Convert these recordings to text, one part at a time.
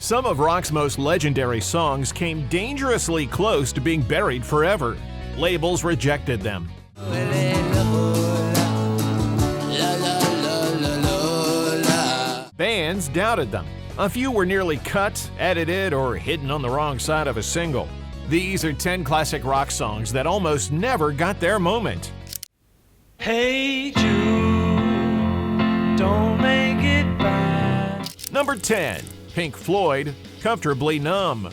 Some of rock's most legendary songs came dangerously close to being buried forever. Labels rejected them. Bands doubted them. A few were nearly cut, edited, or hidden on the wrong side of a single. These are 10 classic rock songs that almost never got their moment. Hey Jude, don't make it bad. Number 10. Pink Floyd, Comfortably Numb.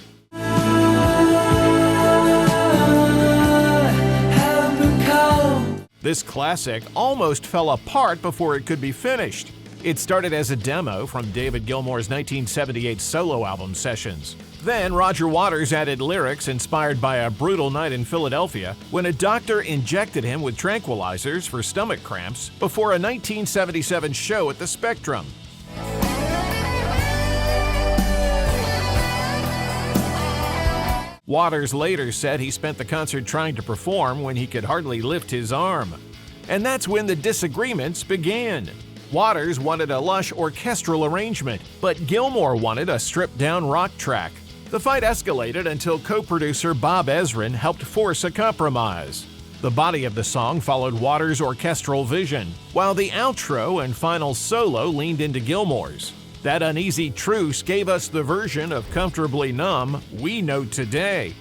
This classic almost fell apart before it could be finished. It started as a demo from David Gilmour's 1978 solo album sessions. Then Roger Waters added lyrics inspired by a brutal night in Philadelphia when a doctor injected him with tranquilizers for stomach cramps before a 1977 show at the Spectrum. Waters later said he spent the concert trying to perform when he could hardly lift his arm. And that's when the disagreements began. Waters wanted a lush orchestral arrangement, but Gilmour wanted a stripped-down rock track. The fight escalated until co-producer Bob Ezrin helped force a compromise. The body of the song followed Waters' orchestral vision, while the outro and final solo leaned into Gilmour's. That uneasy truce gave us the version of Comfortably Numb we know today.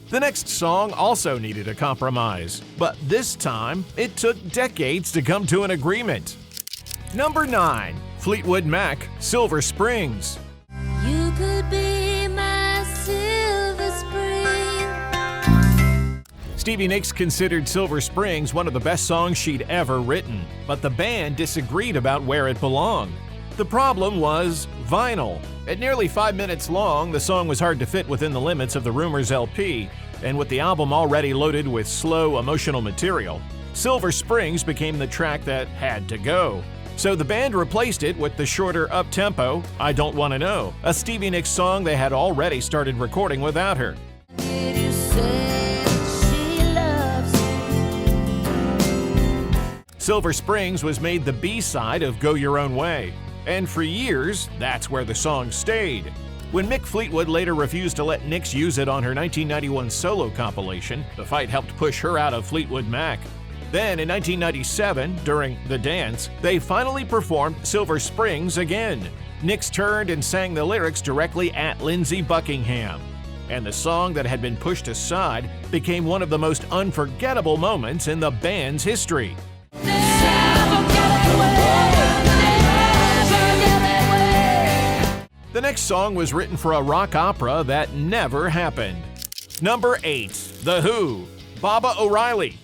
The next song also needed a compromise, but this time it took decades to come to an agreement. Number 9. Fleetwood Mac, Silver Springs. You could be my silver spring. Stevie Nicks considered Silver Springs one of the best songs she'd ever written, but the band disagreed about where it belonged. The problem was vinyl. At nearly 5 minutes long, the song was hard to fit within the limits of the Rumors LP, and with the album already loaded with slow, emotional material, Silver Springs became the track that had to go. So the band replaced it with the shorter up-tempo I Don't Wanna Know, a Stevie Nicks song they had already started recording without her. Did you say she loves you? Silver Springs was made the B-side of Go Your Own Way, and for years, that's where the song stayed. When Mick Fleetwood later refused to let Nicks use it on her 1991 solo compilation, the fight helped push her out of Fleetwood Mac. Then in 1997, during The Dance, they finally performed Silver Springs again. Nicks turned and sang the lyrics directly at Lindsey Buckingham. And the song that had been pushed aside became one of the most unforgettable moments in the band's history. The next song was written for a rock opera that never happened. Number 8. The Who, Baba O'Riley.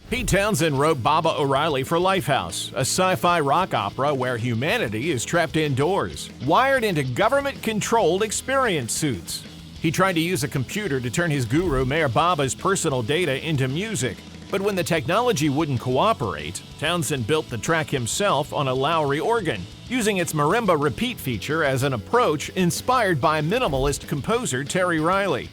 Pete Townsend wrote Baba O'Riley for Lifehouse, a sci-fi rock opera where humanity is trapped indoors, wired into government-controlled experience suits. He tried to use a computer to turn his guru Mayor Baba's personal data into music, but when the technology wouldn't cooperate, Townsend built the track himself on a Lowry organ, using its marimba repeat feature as an approach inspired by minimalist composer Terry Riley.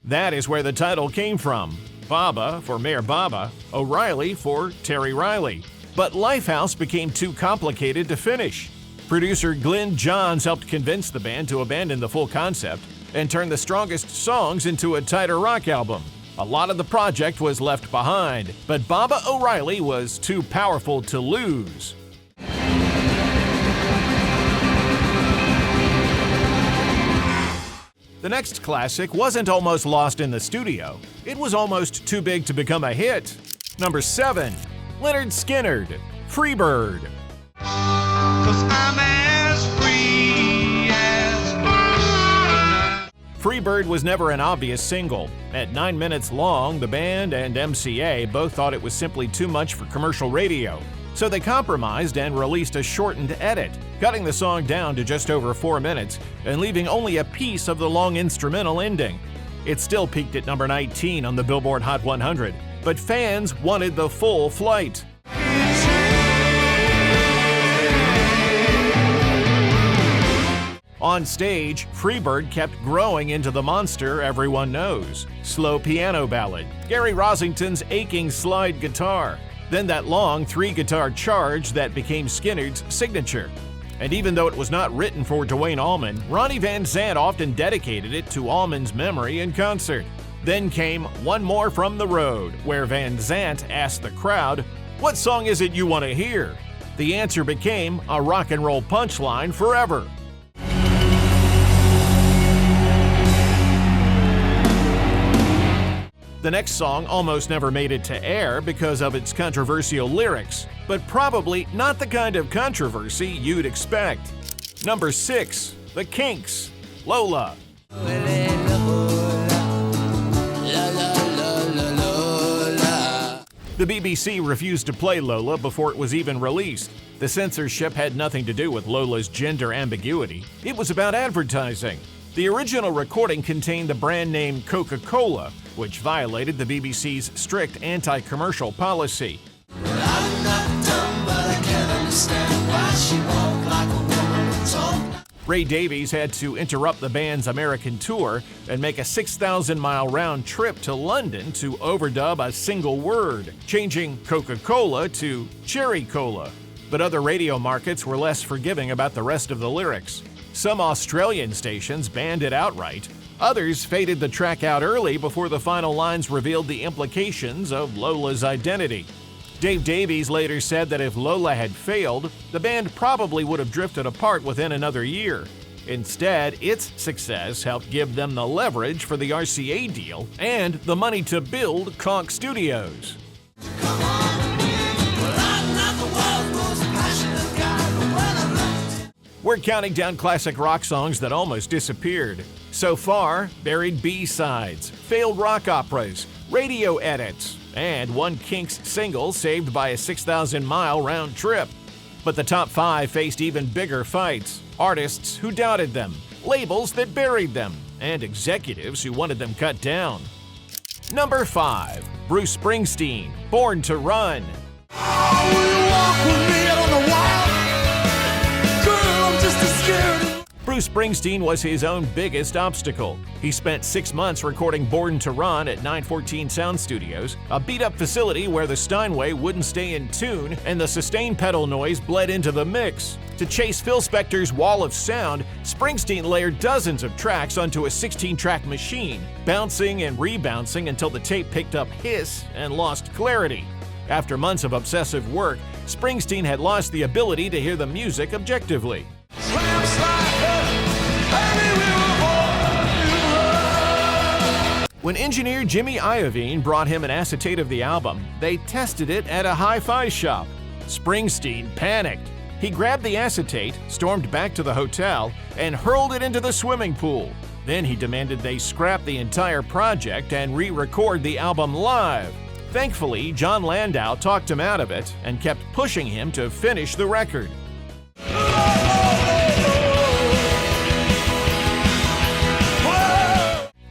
That is where the title came from. Baba for Mayor Baba, O'Reilly for Terry Riley. But Lifehouse became too complicated to finish. Producer Glyn Johns helped convince the band to abandon the full concept and turn the strongest songs into a tighter rock album. A lot of the project was left behind, but Baba O'Riley was too powerful to lose. The next classic wasn't almost lost in the studio. It was almost too big to become a hit. Number 7. Lynyrd Skynyrd, Freebird. 'Cause I'm as free as bird. Freebird was never an obvious single. At 9 minutes long, the band and MCA both thought it was simply too much for commercial radio. So they compromised and released a shortened edit, cutting the song down to just over 4 minutes and leaving only a piece of the long instrumental ending. It still peaked at number 19 on the Billboard Hot 100, but fans wanted the full flight. On stage, Freebird kept growing into the monster everyone knows. Slow piano ballad, Gary Rosington's aching slide guitar, then that long 3-guitar charge that became Skynyrd's signature. And even though it was not written for Duane Allman, Ronnie Van Zant often dedicated it to Allman's memory in concert. Then came One More from the Road, where Van Zant asked the crowd, "What song is it you want to hear?" The answer became a rock and roll punchline forever. The next song almost never made it to air because of its controversial lyrics, but probably not the kind of controversy you'd expect. Number 6, The Kinks, Lola. The BBC refused to play Lola before it was even released. The censorship had nothing to do with Lola's gender ambiguity. It was about advertising. The original recording contained the brand name Coca-Cola, which violated the BBC's strict anti-commercial policy. I'm not dumb, but I can't understand why she walked like a woman with talk. Ray Davies had to interrupt the band's American tour and make a 6,000-mile round trip to London to overdub a single word, changing Coca-Cola to Cherry Cola. But other radio markets were less forgiving about the rest of the lyrics. Some Australian stations banned it outright. Others faded the track out early before the final lines revealed the implications of Lola's identity. Dave Davies later said that if Lola had failed, the band probably would have drifted apart within another year. Instead, its success helped give them the leverage for the RCA deal and the money to build Conch Studios. Come on, well, I'm not the world's most passionate guy, but when I looked, We're counting down classic rock songs that almost disappeared. So far, buried B-sides, failed rock operas, radio edits, and one Kinks single saved by a 6,000-mile round trip. But the top 5 faced even bigger fights. Artists who doubted them, labels that buried them, and executives who wanted them cut down. Number 5, Bruce Springsteen, Born to Run. oh, will you walk with me on the wild? Girl, I'm just as scared. Bruce Springsteen was his own biggest obstacle. He spent 6 months recording Born to Run at 914 Sound Studios, a beat-up facility where the Steinway wouldn't stay in tune and the sustain pedal noise bled into the mix. To chase Phil Spector's wall of sound, Springsteen layered dozens of tracks onto a 16-track machine, bouncing and rebouncing until the tape picked up hiss and lost clarity. After months of obsessive work, Springsteen had lost the ability to hear the music objectively. Slam, slide, baby, we were born to run. When engineer Jimmy Iovine brought him an acetate of the album, they tested it at a hi-fi shop. Springsteen panicked. He grabbed the acetate, stormed back to the hotel, and hurled it into the swimming pool. Then he demanded they scrap the entire project and re-record the album live. Thankfully, John Landau talked him out of it and kept pushing him to finish the record.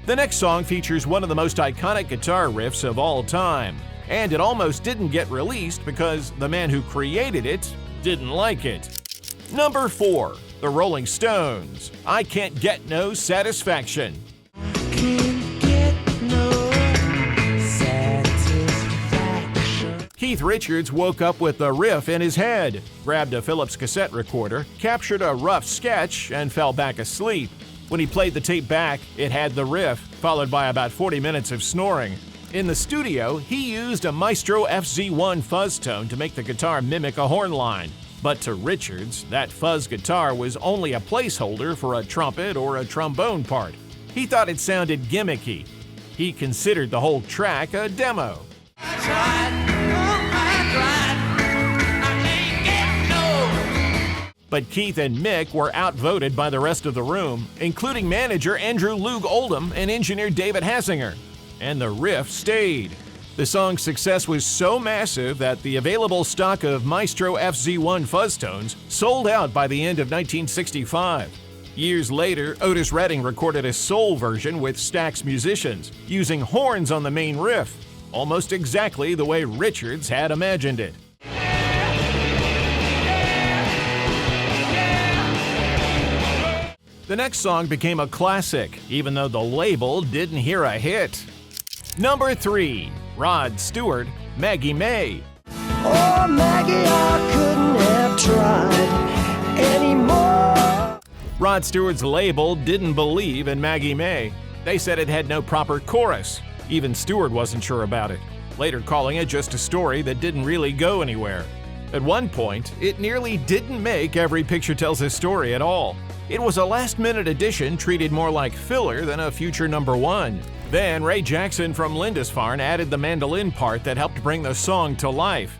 The next song features one of the most iconic guitar riffs of all time, and it almost didn't get released because the man who created it didn't like it. Number 4, The Rolling Stones, I Can't Get No Satisfaction. Can't get no satisfaction. Keith Richards woke up with the riff in his head, grabbed a Philips cassette recorder, captured a rough sketch, and fell back asleep. When he played the tape back, it had the riff, followed by about 40 minutes of snoring. In the studio, he used a Maestro FZ1 fuzz tone to make the guitar mimic a horn line. But to Richards, that fuzz guitar was only a placeholder for a trumpet or a trombone part. He thought it sounded gimmicky. He considered the whole track a demo. I tried, I can't get no. But Keith and Mick were outvoted by the rest of the room, including manager Andrew Loog Oldham and engineer David Hassinger. And the riff stayed. The song's success was so massive that the available stock of Maestro FZ1 fuzz tones sold out by the end of 1965. Years later, Otis Redding recorded a soul version with Stax musicians, using horns on the main riff, almost exactly the way Richards had imagined it. The next song became a classic, even though the label didn't hear a hit. Number 3. Rod Stewart, Maggie May. Oh, Maggie, I couldn't have tried anymore. Rod Stewart's label didn't believe in Maggie May. They said it had no proper chorus. Even Stewart wasn't sure about it, later calling it just a story that didn't really go anywhere. At one point, it nearly didn't make Every Picture Tells a Story at all. It was a last-minute addition treated more like filler than a future number 1. Then Ray Jackson from Lindisfarne added the mandolin part that helped bring the song to life.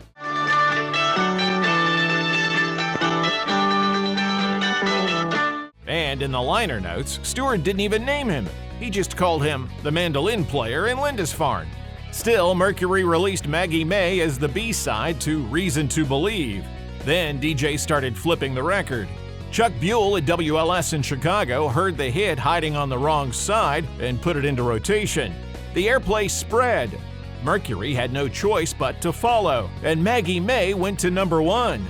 And in the liner notes, Stewart didn't even name him. He just called him the mandolin player in Lindisfarne. Still, Mercury released Maggie May as the B-side to Reason to Believe. Then DJs started flipping the record. Chuck Buell at WLS in Chicago heard the hit hiding on the wrong side and put it into rotation. The airplay spread. Mercury had no choice but to follow, and Maggie May went to number 1.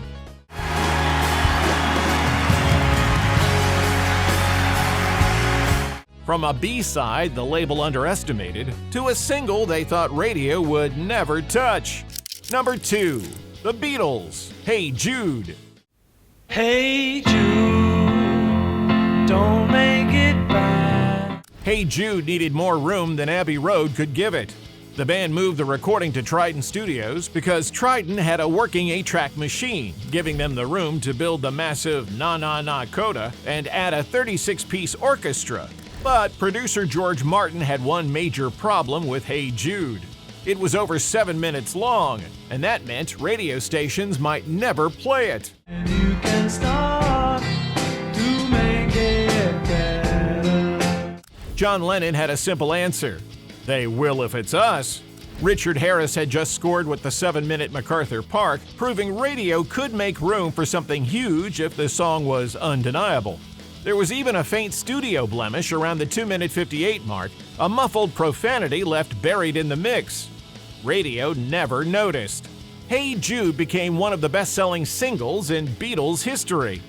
From a B-side the label underestimated to a single they thought radio would never touch. Number 2. The Beatles, Hey Jude. Hey Jude, don't make it bad. Hey Jude needed more room than Abbey Road could give it. The band moved the recording to Trident Studios because Trident had a working 8-track machine, giving them the room to build the massive Na Na Na coda and add a 36-piece orchestra. But producer George Martin had one major problem with Hey Jude. It was over 7 minutes long, and that meant radio stations might never play it. And you can start to make it better. John Lennon had a simple answer. They will if it's us. Richard Harris had just scored with the 7-minute MacArthur Park, proving radio could make room for something huge if the song was undeniable. There was even a faint studio blemish around the 2-minute 58 mark, a muffled profanity left buried in the mix. Radio never noticed. Hey Jude became one of the best-selling singles in Beatles history.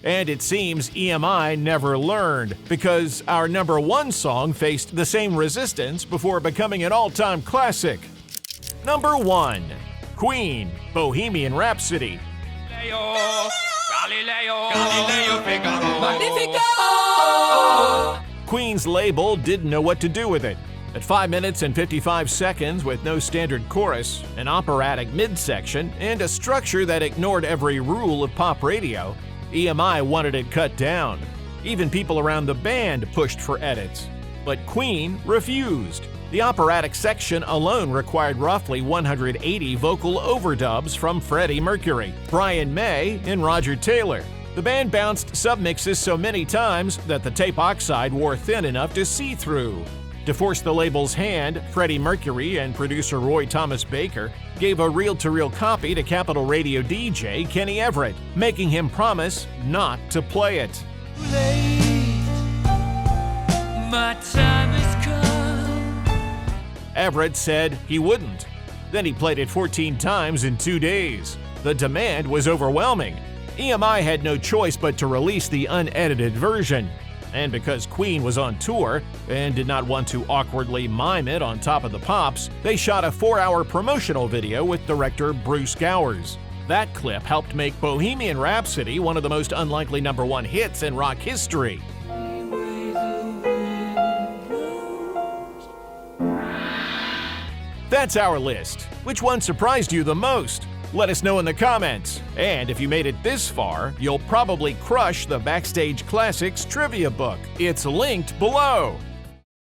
And it seems EMI never learned, because our number 1 song faced the same resistance before becoming an all-time classic. Number 1. Queen, Bohemian Rhapsody. Queen's label didn't know what to do with it. At 5 minutes and 55 seconds with no standard chorus, an operatic midsection, and a structure that ignored every rule of pop radio, EMI wanted it cut down. Even people around the band pushed for edits. But Queen refused. The operatic section alone required roughly 180 vocal overdubs from Freddie Mercury, Brian May, and Roger Taylor. The band bounced submixes so many times that the tape oxide wore thin enough to see through. To force the label's hand, Freddie Mercury and producer Roy Thomas Baker gave a reel-to-reel copy to Capitol Radio DJ Kenny Everett, making him promise not to play it. My time has come. Everett said he wouldn't. Then he played it 14 times in 2 days. The demand was overwhelming. EMI had no choice but to release the unedited version. And because Queen was on tour and did not want to awkwardly mime it on Top of the Pops, they shot a 4-hour promotional video with director Bruce Gowers. That clip helped make Bohemian Rhapsody one of the most unlikely number 1 hits in rock history. That's our list. Which one surprised you the most? Let us know in the comments. And if you made it this far, you'll probably crush the Backstage Classics trivia book. It's linked below.